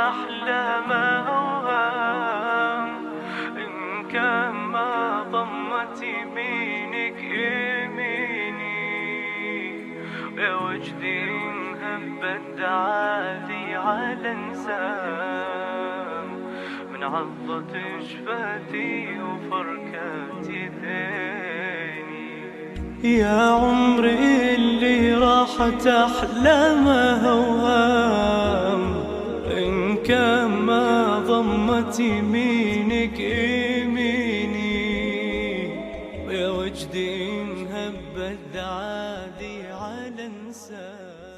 أحلام أوهام، إن كان ما ضمت يمينك يميني، يا وجدي إن هبت عادي على انسام، من عضة شفتي وفركات يديني. يا عمري اللي راحت أحلامه أوهام، إن كان ما ضمت يمينك يميني، يا وجدي إن هبت عادي على انسان.